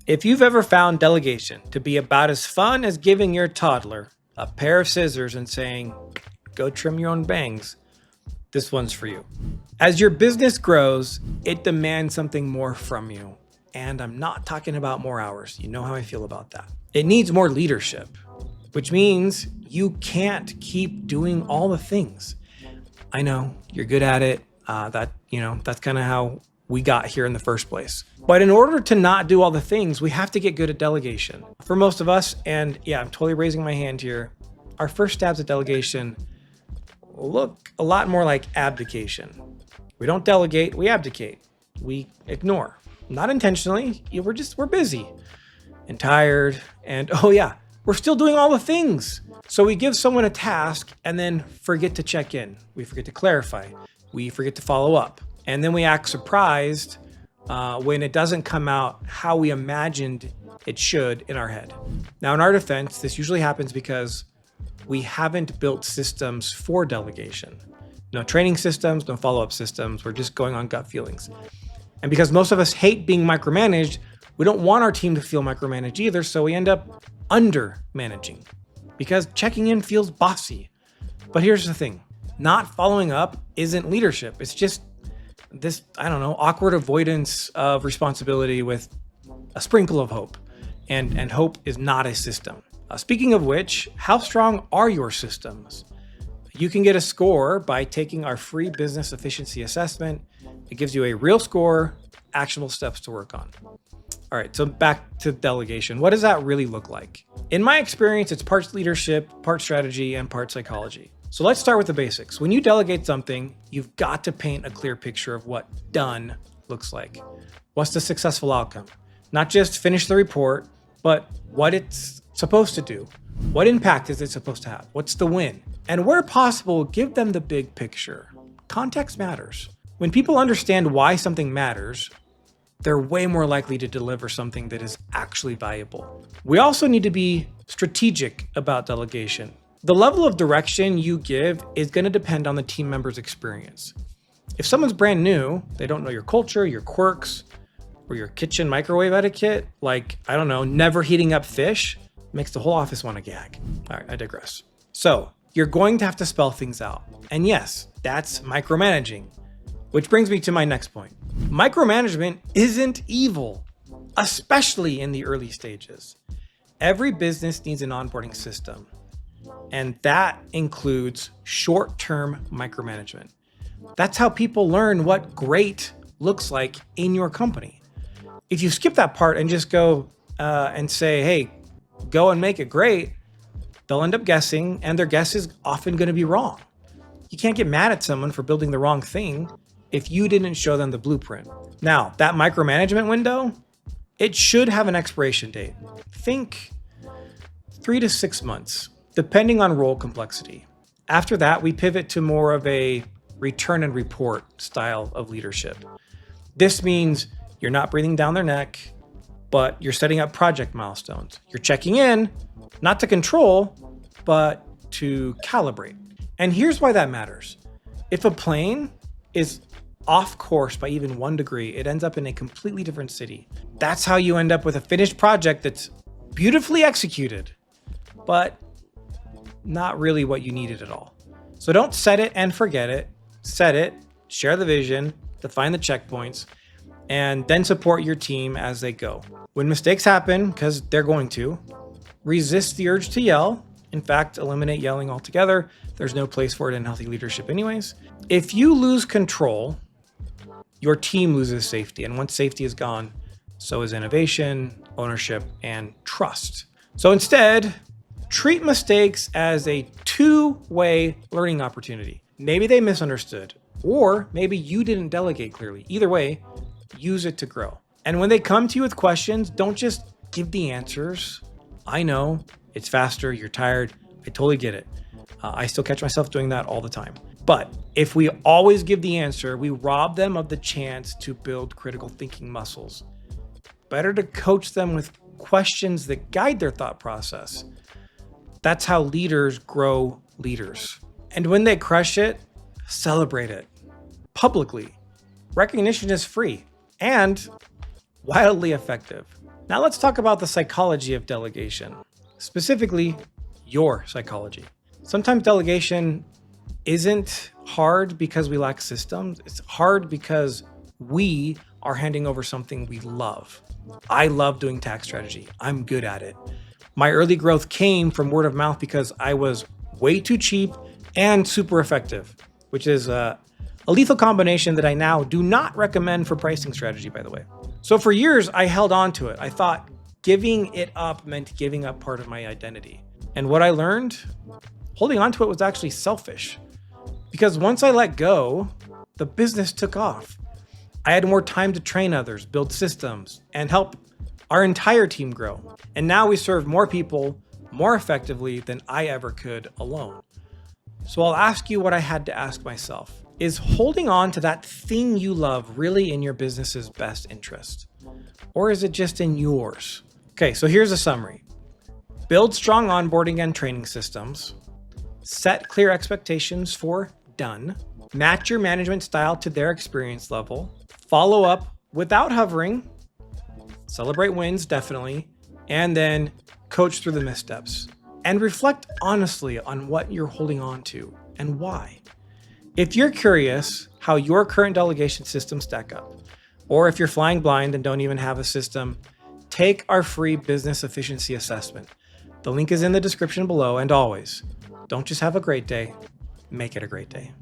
If you've ever found delegation to be about as fun as giving your toddler a pair of scissors and saying, go trim your own bangs, this one's for you. As your business grows, it demands something more from you. And I'm not talking about more hours. You know how I feel about that. It needs more leadership, which means you can't keep doing all the things. I know you're good at it. That's kind of how we got here in the first place. But in order to not do all the things, we have to get good at delegation. For most of us, and yeah, I'm totally raising my hand here, our first stabs at delegation look a lot more like abdication. We don't delegate, we abdicate. We ignore. Not intentionally, we're busy and tired, and oh yeah, we're still doing all the things. So we give someone a task and then forget to check in. We forget to clarify. We forget to follow up. And then we act surprised when it doesn't come out how we imagined it should in our head. Now, in our defense, this usually happens because we haven't built systems for delegation. No training systems, no follow-up systems. We're just going on gut feelings. And because most of us hate being micromanaged, we don't want our team to feel micromanaged either, so we end up under-managing because checking in feels bossy. But here's the thing. Not following up isn't leadership. It's just this, awkward avoidance of responsibility with a sprinkle of hope. And hope is not a system. Speaking of which, how strong are your systems? You can get a score by taking our free business efficiency assessment. It gives you a real score, actionable steps to work on. All right, so back to delegation. What does that really look like? In my experience, it's parts leadership, part strategy, and part psychology. So let's start with the basics. When you delegate something, you've got to paint a clear picture of what done looks like. What's the successful outcome? Not just finish the report, but what it's supposed to do. What impact is it supposed to have? What's the win? And where possible, give them the big picture. Context matters. When people understand why something matters, they're way more likely to deliver something that is actually valuable. We also need to be strategic about delegation. The level of direction you give is going to depend on the team member's experience. If someone's brand new, they don't know your culture, your quirks, or your kitchen microwave etiquette, like, never heating up fish, makes the whole office want to gag. All right, I digress. So you're going to have to spell things out. And yes, that's micromanaging, which brings me to my next point. Micromanagement isn't evil, especially in the early stages. Every business needs an onboarding system, and that includes short-term micromanagement. That's how people learn what great looks like in your company. If you skip that part and just go and say, hey, go and make it great, they'll end up guessing, and their guess is often going to be wrong. You can't get mad at someone for building the wrong thing if you didn't show them the blueprint. Now, that micromanagement window, it should have an expiration date. Think 3 to 6 months, depending on role complexity. After that, we pivot to more of a return and report style of leadership. This means you're not breathing down their neck, but you're setting up project milestones. You're checking in, not to control, but to calibrate. And here's why that matters. If a plane is off course by even 1 degree, it ends up in a completely different city. That's how you end up with a finished project that's beautifully executed, but not really what you needed at all. So don't set it and forget it. Set it, share the vision, define the checkpoints, and then support your team as they go. When mistakes happen, because they're going to, resist the urge to yell. In fact, eliminate yelling altogether. There's no place for it in healthy leadership anyways. If you lose control, your team loses safety. And once safety is gone, so is innovation, ownership, and trust. So instead, treat mistakes as a two-way learning opportunity. Maybe they misunderstood, or maybe you didn't delegate clearly. Either way, use it to grow. And when they come to you with questions, don't just give the answers. I know it's faster, you're tired. I totally get it. I still catch myself doing that all the time. But if we always give the answer, we rob them of the chance to build critical thinking muscles. Better to coach them with questions that guide their thought process. That's how leaders grow leaders. And when they crush it, celebrate it publicly. Recognition is free and wildly effective. Now let's talk about the psychology of delegation, specifically your psychology. Sometimes delegation isn't hard because we lack systems. It's hard because we are handing over something we love. I love doing tax strategy. I'm good at it. My early growth came from word of mouth because I was way too cheap and super effective, which is a lethal combination that I now do not recommend for pricing strategy, by the way. So for years, I held on to it. I thought giving it up meant giving up part of my identity. And what I learned, holding on to it was actually selfish. Because once I let go, the business took off. I had more time to train others, build systems, and help our entire team grow. And now we serve more people more effectively than I ever could alone. So I'll ask you what I had to ask myself. Is holding on to that thing you love really in your business's best interest? Or is it just in yours? Okay, so here's a summary. Build strong onboarding and training systems. Set clear expectations for done. Match your management style to their experience level. Follow up without hovering. Celebrate wins, definitely. And then coach through the missteps. And reflect honestly on what you're holding on to and why. If you're curious how your current delegation systems stack up, or if you're flying blind and don't even have a system, take our free business efficiency assessment. The link is in the description below, and always, don't just have a great day, make it a great day.